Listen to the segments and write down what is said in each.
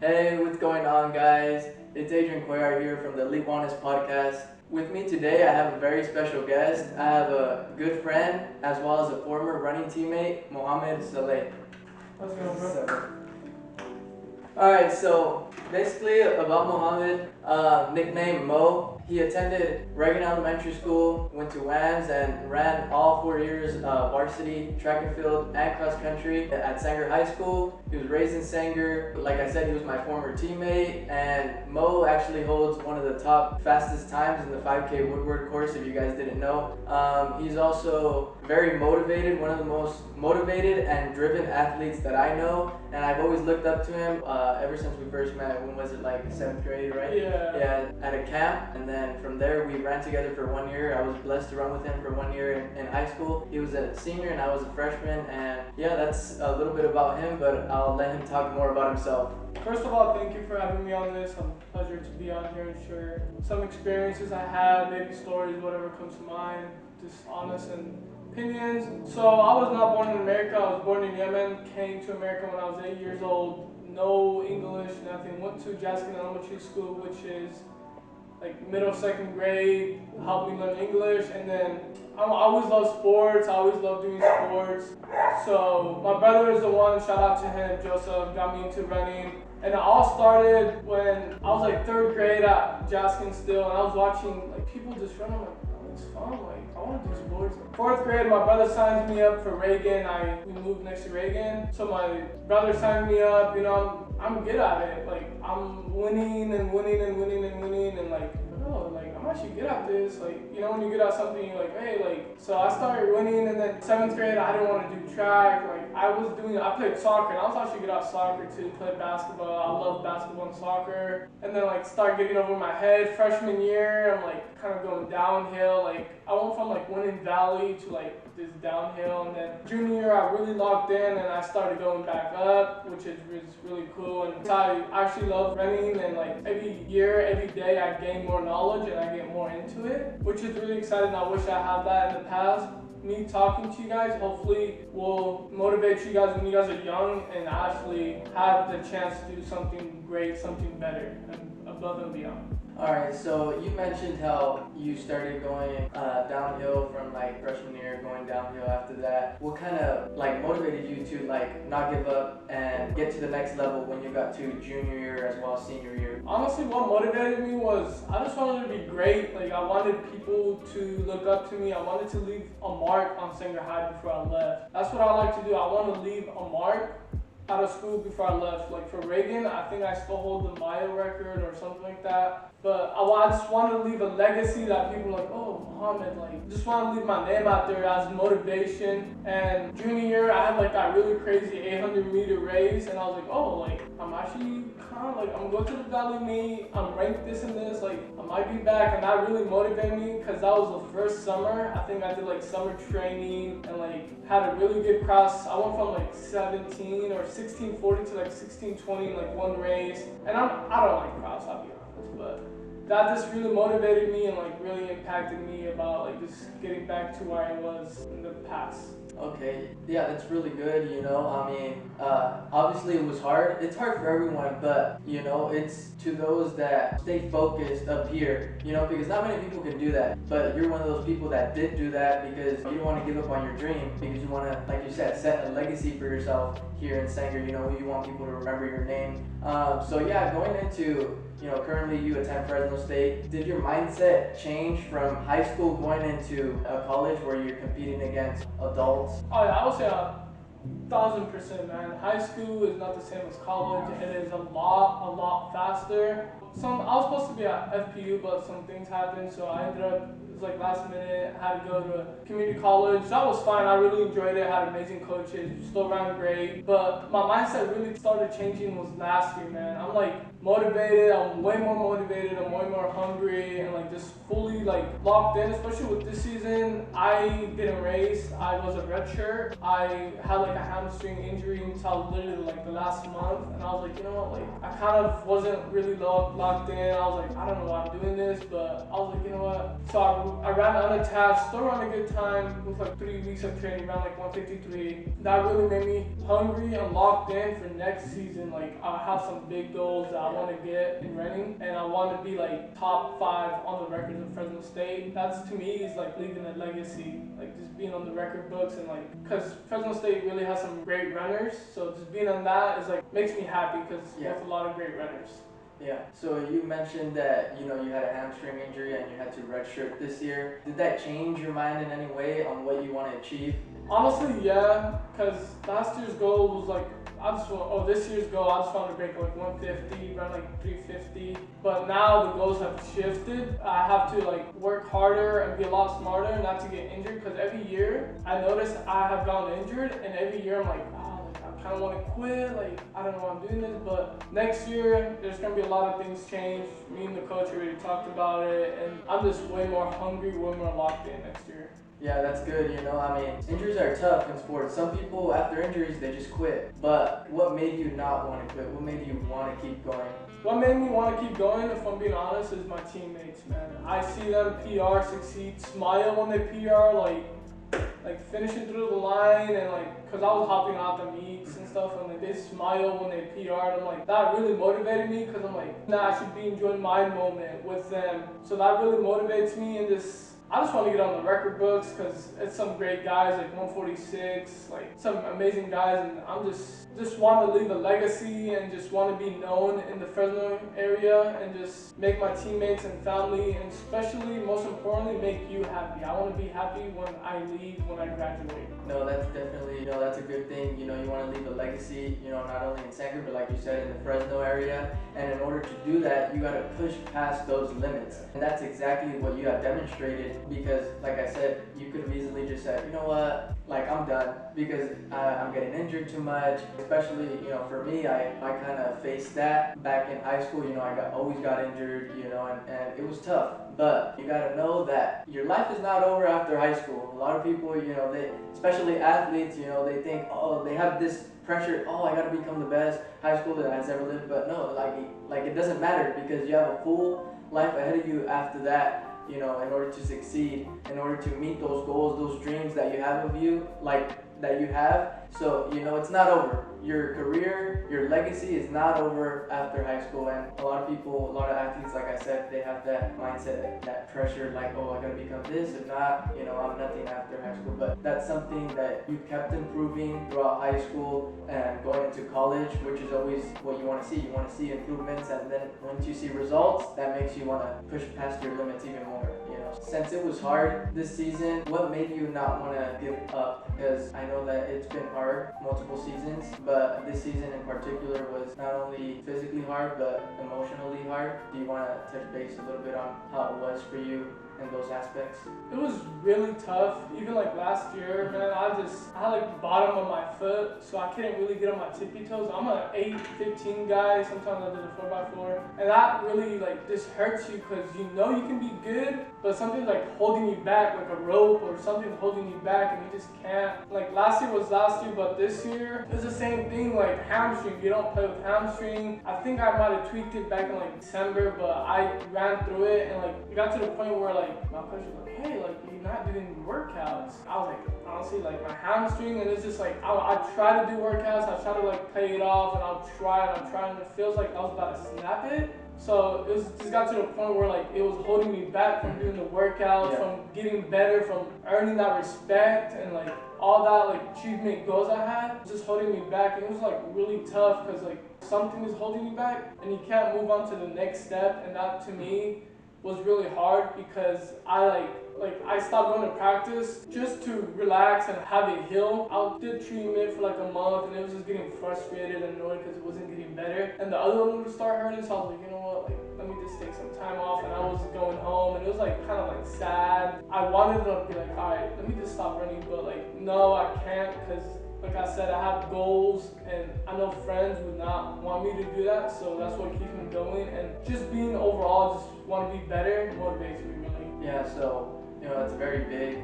Hey, what's going on, guys? It's Adrian Cuellar here from the Elite Wellness Podcast. With me today, I have a very special guest. I have a good friend as well as a former running teammate, Mohamed Saleh. How's it going, bro? Alright, so basically about Mohamed, nickname Mo. He attended Reagan Elementary School, went to WAMS, and ran all 4 years varsity, track and field, and cross country at Sanger High School. He was raised in Sanger. Like I said, he was my former teammate, and Mo actually holds one of the top fastest times in the 5K Woodward course, if you guys didn't know. He's also very motivated, one of the most motivated and driven athletes that I know, and I've always looked up to him ever since we first met. When was it, like 7th grade, right? Yeah, at a camp, and then from there we ran together for 1 year. I was blessed to run with him for 1 year in high school. He was a senior and I was a freshman, and yeah, that's a little bit about him, but I'll let him talk more about himself. First of all, thank you for having me on this. It's a pleasure to be on here and share some experiences I had, maybe stories, whatever comes to mind, just honest and opinions. So I was not born in America. I was born in Yemen, came to America when I was 8 years old. No English, nothing. Went to Jaskin Elementary School, which is like middle, 2nd grade, helped me learn English, and then I always loved sports. I always loved doing sports. So my brother is the one, shout out to him, Joseph, got me into running. And it all started when I was like 3rd grade at Jaskin still, and I was watching like people just run. I'm like, oh, it's fun. Like I want to do sports. 4th grade, my brother signs me up for Reagan. We moved next to Reagan, so my brother signed me up. You know, I'm good at it. Like I'm winning and winning and winning and winning, and like, oh, like I'm actually good at this. Like, you know, when you're good at something, you're like, hey, like. So I started winning, and then 7th grade, I didn't want to do track. Like I played soccer, and I was actually good at soccer too. Played basketball. I love basketball and soccer. And then like started getting over my head. Freshman year, I'm like kind of going downhill. Like I went from like winning valley to like this downhill, and then junior year I really locked in, and I started going back up, which is really cool. And so I actually love running, and like every year, every day I gain more knowledge and I get more into it, which is really exciting. I wish I had that in the past. Me talking to you guys hopefully will motivate you guys when you guys are young and actually have the chance to do something great, something better, and above and beyond. Alright, so you mentioned how you started going downhill from like freshman year, going downhill after that. What kind of like motivated you to like not give up and get to the next level when you got to junior year as well as senior year? Honestly, what motivated me was I just wanted to be great. Like I wanted people to look up to me. I wanted to leave a mark on Sanger High before I left. That's what I like to do. I want to leave a mark out of school before I left. Like for Reagan, I think I still hold the Maya record or something like that. But I just want to leave a legacy that people are like, oh, Mohamed, like, just want to leave my name out there as motivation. And junior year, I had like that really crazy 800-meter race, and I was like, oh, like, I'm actually kind of like, I'm going to the Valley meet, I'm ranked this and this, like, I might be back, and that really motivated me because that was the first summer. I think I did like summer training and like had a really good cross. I went from like 17 or 16:40 to like 16:20 in like one race, and I don't like cross, I'll be honest, but that just really motivated me and like really impacted me about like just getting back to where I was in the past. Okay, yeah, that's really good, you know. I mean, obviously it was hard. It's hard for everyone, but, you know, it's to those that stay focused up here, you know, because not many people can do that. But you're one of those people that did do that because you don't want to give up on your dream, because you want to, like you said, set a legacy for yourself here in Sanger. You know, you want people to remember your name. So yeah, going into, you know, currently you attend Fresno State. Did your mindset change from high school going into a college where you're competing against adults? Oh yeah, I would say 1,000%, man. High school is not the same as college. It is a lot faster. I was supposed to be at FPU, but some things happened, so I ended up, it was like last minute, I had to go to community college. That was fine, I really enjoyed it, had amazing coaches, still ran great. But my mindset really started changing was last year, man. I'm like motivated, I'm way more motivated, I'm way more hungry, and like just fully like locked in, especially with this season. I didn't race, I was a redshirt. I had like a hamstring injury until literally like the last month, and I was like, you know what, like I kind of wasn't really locked in. I was like, I don't know why I'm doing this, but I was like, you know what? So I I ran unattached, still ran a good time with like 3 weeks of training, ran like 153. That really made me hungry and locked in for next season. Like I have some big goals that I want to get in running, and I want to be like top 5 on the records of Fresno State. That's to me is like leaving a legacy, like just being on the record books, and like because Fresno State really has some great runners, so just being on that is like makes me happy because with a lot of great runners. Yeah, so you mentioned that you had a hamstring injury and you had to redshirt this year. Did that change your mind in any way on what you want to achieve? Honestly, yeah, because last year's goal was like, this year's goal, I just want to break like 150, run like 350. But now the goals have shifted. I have to like work harder and be a lot smarter not to get injured, because every year I notice I have gotten injured, and every year I'm like, I kind of want to quit, like I don't know why I'm doing this. But next year there's going to be a lot of things change. Me and the coach already talked about it, and I'm just way more hungry, way more locked in next year. Yeah, that's good. I mean, injuries are tough in sports. Some people, after injuries, they just quit. But what made you not want to quit? What made you want to keep going? What made me want to keep going, if I'm being honest, is my teammates, man. I see them PR, succeed, smile when they PR, like finishing through the line, and like, cause I was hopping out the meets and stuff, and like they smile when they PR'd. I'm like, that really motivated me, cause I'm like, I should be enjoying my moment with them. So that really motivates me, and I just want to get on the record books, because it's some great guys like 146, like some amazing guys, and I'm just want to leave a legacy and just want to be known in the Fresno area and just make my teammates and family, and especially most importantly, make you happy. I want to be happy when I leave, when I graduate. No, that's definitely, that's a good thing. You want to leave a legacy, not only in Sanford, but like you said, in the Fresno area. And in order to do that, you got to push past those limits. And that's exactly what you have demonstrated, because like I said, you could have easily just said, you know what, like I'm done, because I'm getting injured too much. Especially, for me, I kind of faced that back in high school. I always got injured, and it was tough. But you got to know that your life is not over after high school. A lot of people, especially athletes, they think, oh, they have this pressure, oh, I got to become the best high schooler that has ever lived. But no, like it doesn't matter, because you have a full life ahead of you after that. In order to succeed, in order to meet those goals, those dreams that you have of you, that you have. So, it's not over. Your career, your legacy is not over after high school. And a lot of people, a lot of athletes, like I said, they have that mindset, that pressure, like, oh, I gotta become this. If not, I'm nothing after high school. But that's something that you kept improving throughout high school and going into college, which is always what you want to see. You want to see improvements, and then once you see results, that makes you want to push past your limits even more. Since it was hard this season, what made you not want to give up? Because I know that it's been hard multiple seasons, but this season in particular was not only physically hard, but emotionally hard. Do you want to touch base a little bit on how it was for you in those aspects? It was really tough. Even like last year, man, I had like the bottom of my foot, so I couldn't really get on my tippy toes. I'm an 8'15" guy. Sometimes I did a 4x4, and that really like just hurts you, because you can be good, but something's like holding you back, like a rope or something holding you back, and you just can't. Like last year was last year, but this year it's the same thing. Like hamstring, you don't play with hamstring. I think I might have tweaked it back in like December, but I ran through it, and like it got to the point where like my coach was like, hey, like you're not doing workouts. I was like, honestly, like my hamstring, and it's just like I try to do workouts, I try to like play it off, and I'll try, and it feels like I was about to snap it. So it just got to the point where like it was holding me back from doing the workouts, from getting better, from earning that respect, and like all that like achievement goals I had, just holding me back. And it was like really tough, because like something is holding you back, and you can't move on to the next step. And that to me was really hard, because I stopped going to practice just to relax and have it heal. I did treatment for like a month, and it was just getting frustrated and annoyed because it wasn't getting better. And the other one would start hurting, so I was like, you know what, like let me just take some time off. And I was going home, and it was like kind of like sad. I wanted to be like, all right, let me just stop running, but like no, I can't, because like I said, I have goals, and I know friends would not want me to do that, so that's what keeps me going. And just being overall, just want to be better, motivates me really. Yeah, so that's very big.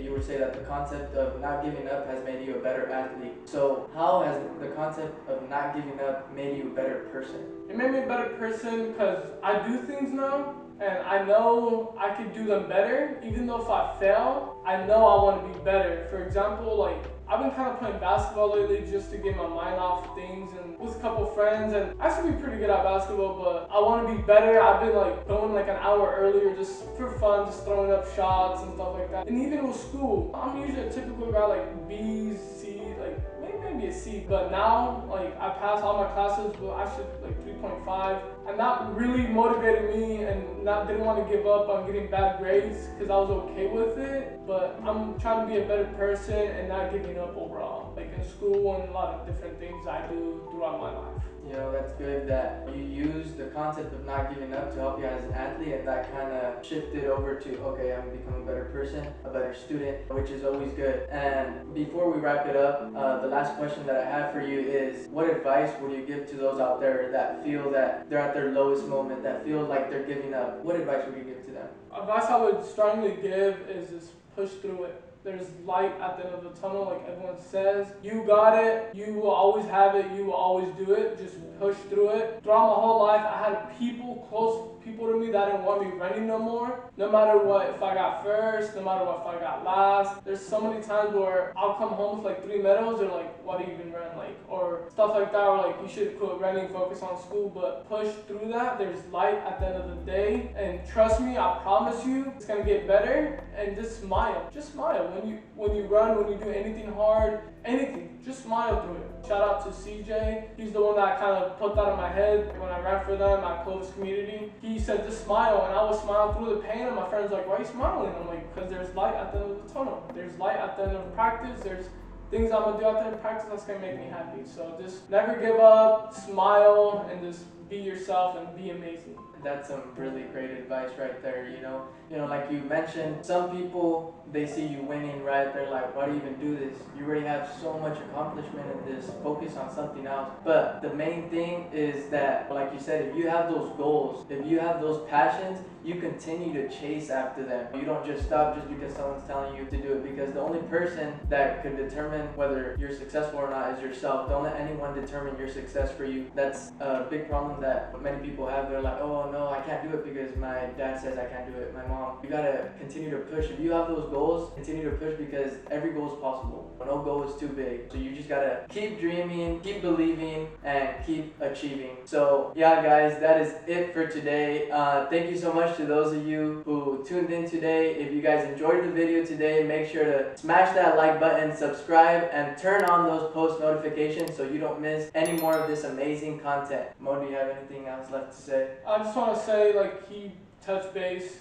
You would say that the concept of not giving up has made you a better athlete. So how has the concept of not giving up made you a better person? It made me a better person, because I do things now and I know I could do them better. Even though if I fail, I know I want to be better. For example, like I've been kind of playing basketball lately just to get my mind off things and with a couple friends, and I should be pretty good at basketball, but I want to be better. I've been like going like an hour earlier just for fun, just throwing up shots and stuff like that. And even with school, I'm usually a typical guy like B's, C, like maybe a C, but now like I pass all my classes, but I should like 3.5, and that really motivated me and not didn't want to give up on getting bad grades because I was okay with it. But I'm trying to be a better person and not giving up overall, like in school and a lot of different things I do throughout my life. You know, that's good that you use the concept of not giving up to help you as an athlete, and that kind of shifted over to, okay, I'm becoming a better person, a better student, which is always good. And before we wrap it up, the last question that I have for you is, what advice would you give to those out there that feel that they're at their lowest moment, that feel like they're giving up? What advice would you give to them? Advice I would strongly give is just push through it. There's light at the end of the tunnel, like everyone says. You got it. You will always have it. You will always do it. Just push through it. Throughout my whole life, I had people, close people to me that didn't want me running no more. No matter what, if I got first, no matter what, if I got last. There's so many times where I'll come home with like 3 medals. They're like, why do you even run? Like, or stuff like that. Or like, you should quit running, focus on school. But push through that. There's light at the end of the day. And trust me, I promise you, it's gonna get better. And just smile. Just smile. When you run, when you do anything hard, anything, just smile through it. Shout out to CJ. He's the one that kind of put that in my head when I ran for them at Clovis Community. He said, just smile, and I would smile through the pain, and my friend's like, why are you smiling? I'm like, because there's light at the end of the tunnel. There's light at the end of practice. There's things I'm gonna do out there in practice that's gonna make me happy. So just never give up, smile, and just be yourself and be amazing. That's some really great advice right there, you know, like you mentioned, some people, they see you winning, right? They're like, why do you even do this? You already have so much accomplishment in this, focus on something else. But the main thing is that, like you said, if you have those goals, if you have those passions, you continue to chase after them. You don't just stop just because someone's telling you to do it, because the only person that could determine whether you're successful or not is yourself. Don't let anyone determine your success for you. That's a big problem that many people have. They're like, oh no, I can't do it because my dad says I can't do it, my mom. You gotta continue to push. If you have those goals, continue to push, because every goal is possible. No goal is too big. So you just gotta keep dreaming, keep believing, and keep achieving. So yeah guys, that is it for today. Thank you so much to those of you who tuned in today. If you guys enjoyed the video today, make sure to smash that like button, subscribe, and turn on those post notifications so you don't miss any more of this amazing content. Mo, do you have anything else left to say? I just want to say, like, keep touch base,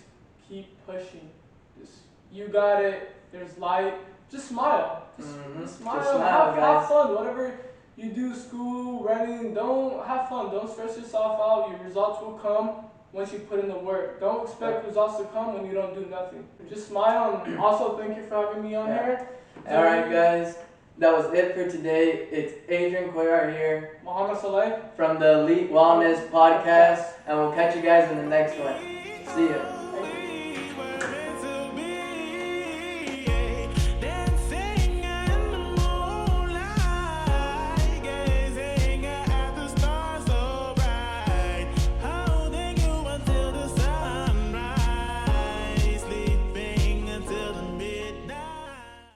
keep pushing. Just, you got it. There's light. Just smile. Just smile. Just smile, have fun. Whatever you do, school, running, don't have fun. Don't stress yourself out. Your results will come once you put in the work. Don't expect results to come when you don't do nothing. Just smile, and also thank you for having me on here. Alright guys, that was it for today. It's Adrian Cuellar here, Mohammed Saleh, from the Elite Wellness Podcast, and we'll catch you guys in the next one. See ya.